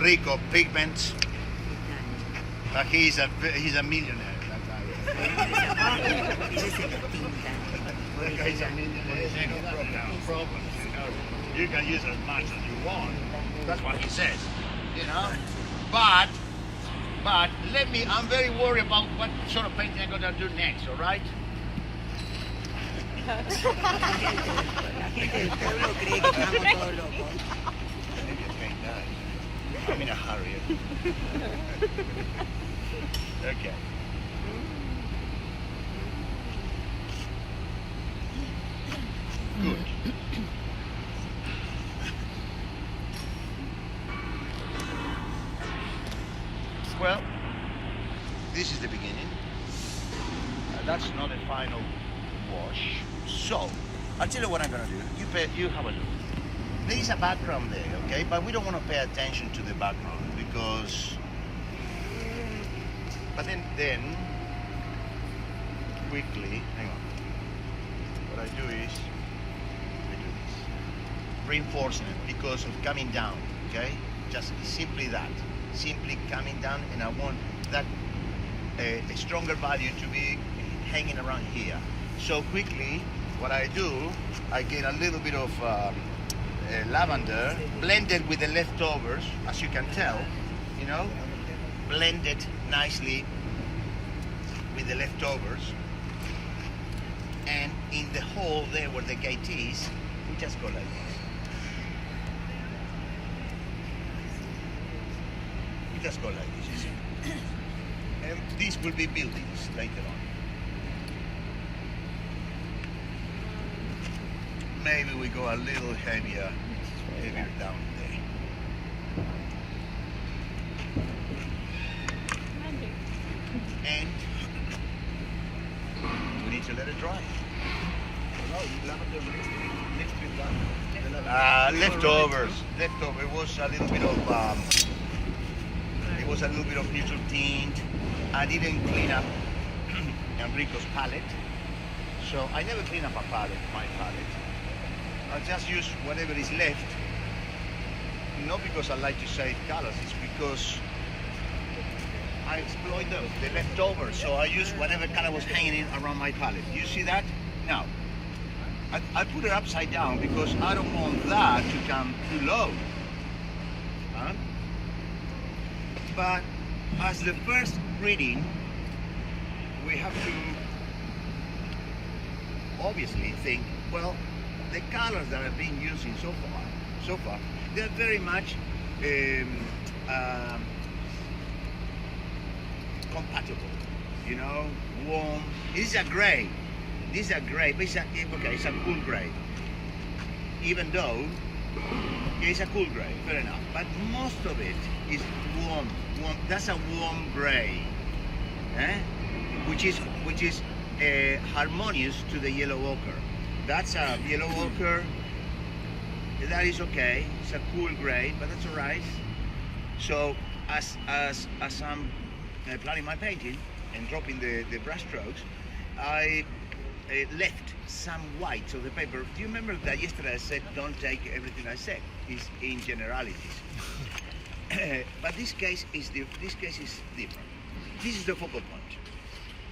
Enrico pigments. But he's a millionaire. That guy. He's a millionaire. No problem. You can use as much as you want. That's what he says. You know. But I'm very worried about what sort of painting I'm gonna do next. All right. I'm in a hurry. Okay. Good. Well, this is the beginning. That's not a final wash. So, I'll tell you what I'm gonna do. You have a look. There is a background there, okay? But we don't want to pay attention to the background because... But then quickly, hang on. What I do is, I do this. Reinforcement because of coming down, okay? Just simply that. Simply coming down, and I want that a stronger value to be hanging around here. So quickly, what I do, I get a little bit of lavender blended with the leftovers, as you can tell, you know, blended nicely with the leftovers, and in the hole there where the gate is, we just go like this. We just go like this, you see. And these will be buildings later on. Maybe we go a little heavier down there. And we need to let it dry. Leftovers. Leftover. It was a little bit of neutral tint. I didn't clean up Enrico's palette, so I never clean up my palette. I just use whatever is left. Not because I like to save colors, it's because I exploit the leftovers. So I use whatever color was hanging in around my palette. You see that? Now, I put it upside down because I don't want that to come too low. Huh? But as the first reading, we have to obviously think, well, the colors that I've been using so far, they're very much compatible. You know, warm. This is a gray. But it's a cool gray. Even though it's a cool gray, fair enough. But most of it is warm. That's a warm gray, which is harmonious to the yellow ochre. That's a yellow ochre. That is okay. It's a cool gray, but that's all right. So as I'm planning my painting and dropping the brush strokes, I left some white of the paper. Do you remember that yesterday I said don't take everything I said? It's in generalities. But this case is different. This is the focal point.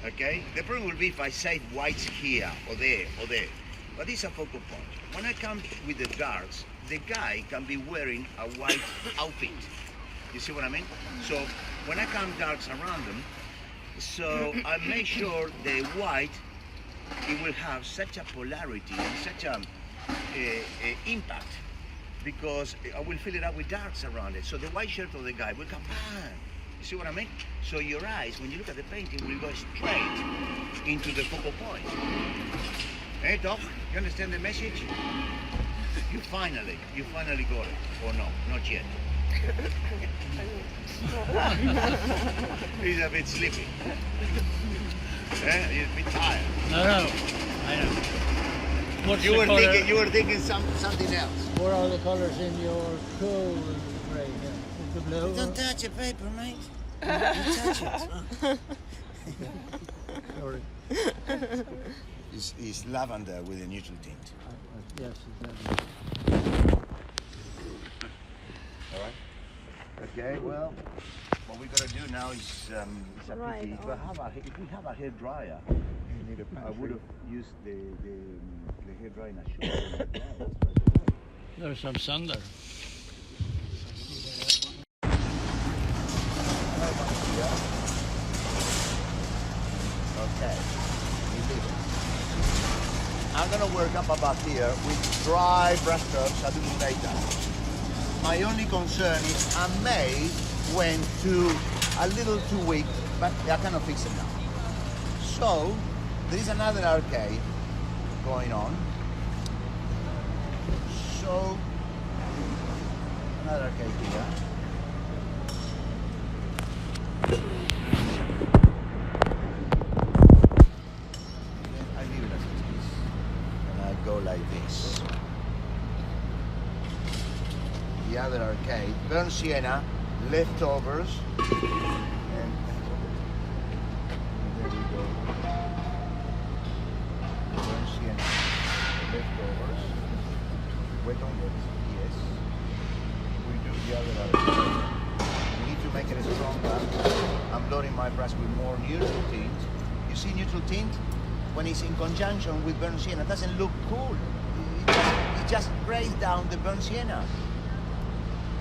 Okay? The problem will be if I say whites here or there or there. But it's a focal point. When I come with the darks, the guy can be wearing a white outfit. You see what I mean? So when I come darks around them, so I make sure the white, it will have such a polarity and such a impact, because I will fill it up with darks around it. So the white shirt of the guy will come, bang. You see what I mean? So your eyes, when you look at the painting, will go straight into the focal point. Hey, Doc, you understand the message? You finally got it. Or no, not yet. He's a bit sleepy. He's a bit tired. No, I know. You were thinking something else. What are the colors in your cool gray? Yeah. The blue. Don't touch your paper, mate. Don't touch it. Sorry. It's lavender with a neutral tint. Yes, exactly. All right. Okay, well, what we gotta do now is a Right pity. But on. if we have a hair dryer, You need a I pantry. would have used the hair dryer in a shop. There's some sun there. Okay, we leave it. I'm gonna work up above here with dry brush strokes a little later. My only concern is I may went a little too weak, but I cannot fix it now. So there is another arcade going on. So another arcade here. I leave it as it is, and I go like this. The other arcade, burnt sienna, leftovers, and there we go. Burnt sienna, leftovers, wet on wet, yes. We do the other arcade. We need to make it stronger. I'm loading my brush with more neutral tint. You see neutral tint? When it's in conjunction with burnt sienna, it doesn't look cool. It just grays down the burnt sienna.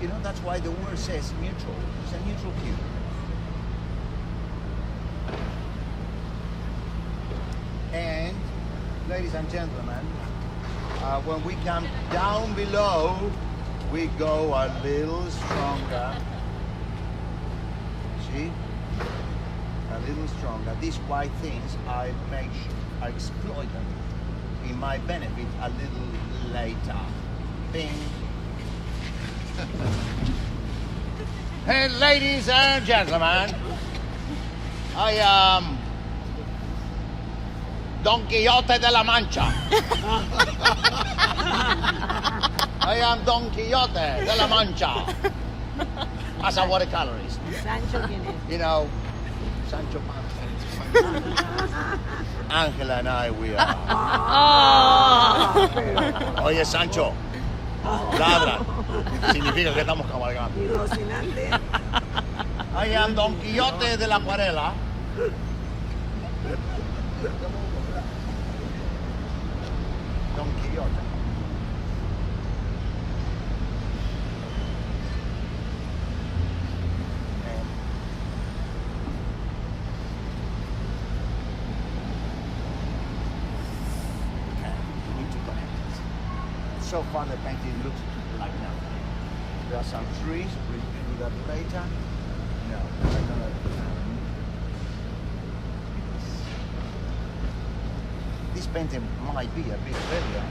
You know, that's why the word says neutral. It's a neutral hue. And, ladies and gentlemen, when we come down below, we go a little stronger. See? A little stronger. These white things, I exploit them in my benefit a little later. Bing. Hey, ladies and gentlemen, I am Don Quixote de la Mancha. I am Don Quixote de la Mancha as a watercolorist. Sancho, ¿quién es? You know, Sancho Panza. Angela and I, we are. Oye, Sancho, ladra. Significa que estamos cabalgando. Y Rocinante. I am Don Quixote de la Acuarela. Don Quixote. We need to connect it. So far the painting looks like nothing. There are some trees, we'll do that later. No, I'm gonna. This painting might be a bit earlier.